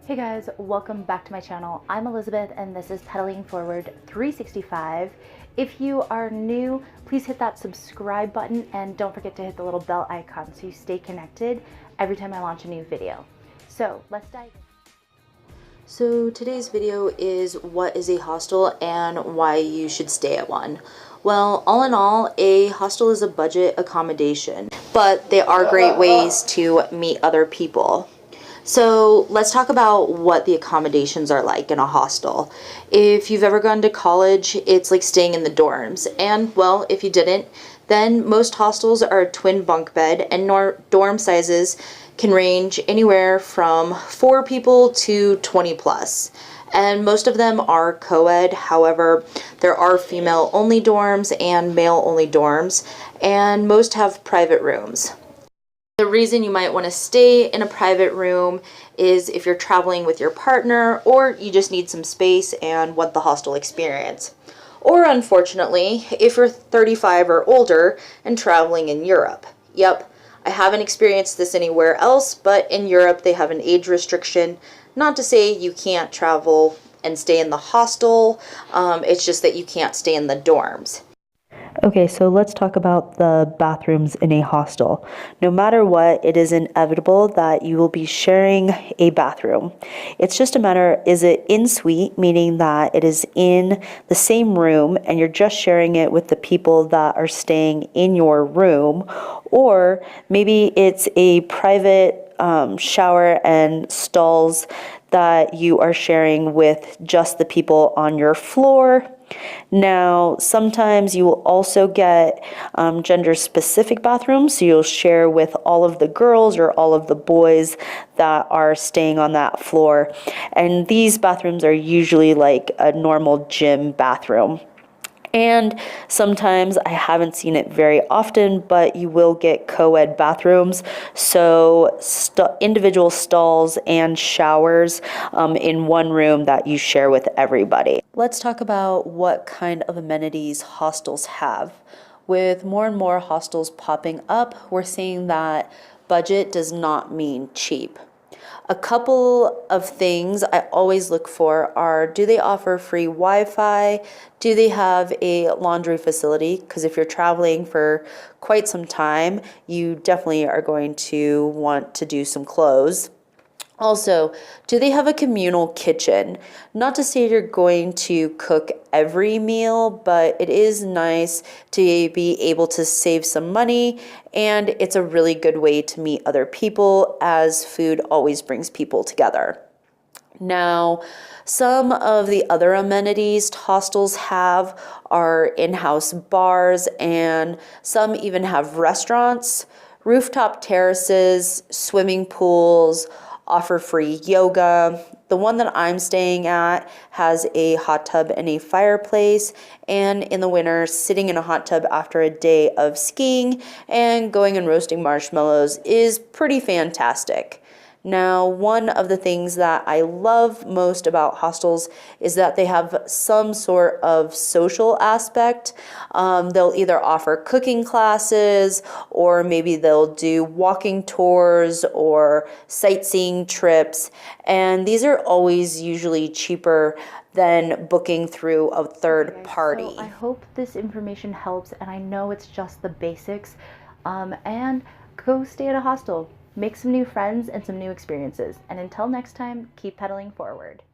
Hey guys, welcome back to my channel. I'm Elizabeth and this is Pedaling Forward 365. If you are new, please hit that subscribe button and don't forget to hit the little bell icon so you stay connected every time I launch a new video. So let's dive in. So today's video is what is a hostel and why you should stay at one. Well, all in all, a hostel is a budget accommodation, but they are great ways to meet other people. So let's talk about what the accommodations are like in a hostel. If you've ever gone to college, it's like staying in the dorms. And well, if you didn't, then most hostels are a twin bunk bed and dorm sizes can range anywhere from 4 people to 20 plus. And most of them are co-ed. However, there are female only dorms and male only dorms, and most have private rooms. The reason you might want to stay in a private room is if you're traveling with your partner or you just need some space and want the hostel experience. Or unfortunately, if you're 35 or older and traveling in Europe. Yep, I haven't experienced this anywhere else, but in Europe they have an age restriction. Not to say you can't travel and stay in the hostel, it's just that you can't stay in the dorms. Okay, so let's talk about the bathrooms in a hostel. No matter what, it is inevitable that you will be sharing a bathroom. It's just a matter, is it en suite, meaning that it is in the same room and you're just sharing it with the people that are staying in your room, or maybe it's a private shower and stalls that you are sharing with just the people on your floor. Now, sometimes you will also get gender-specific bathrooms, so you'll share with all of the girls or all of the boys that are staying on that floor. And these bathrooms are usually like a normal gym bathroom. And sometimes, I haven't seen it very often, but you will get co-ed bathrooms, so individual stalls and showers in one room that you share with everybody. Let's talk about what kind of amenities hostels have. With more and more hostels popping up, we're seeing that budget does not mean cheap. A couple of things I always look for are, do they offer free Wi-Fi? Do they have a laundry facility? Because if you're traveling for quite some time, you definitely are going to want to do some clothes. Also, do they have a communal kitchen? Not to say you're going to cook every meal, but it is nice to be able to save some money, and it's a really good way to meet other people, as food always brings people together. Now, some of the other amenities hostels have are in-house bars, and some even have restaurants, rooftop terraces, swimming pools, offer free yoga. The one that I'm staying at has a hot tub and a fireplace, and in the winter, sitting in a hot tub after a day of skiing and going and roasting marshmallows is pretty fantastic. Now, one of the things that I love most about hostels is that they have some sort of social aspect. They'll either offer cooking classes, or maybe they'll do walking tours or sightseeing trips. And these are always usually cheaper than booking through a third party. So I hope this information helps, and I know it's just the basics. And go stay at a hostel. Make some new friends and some new experiences. And until next time, keep pedaling forward.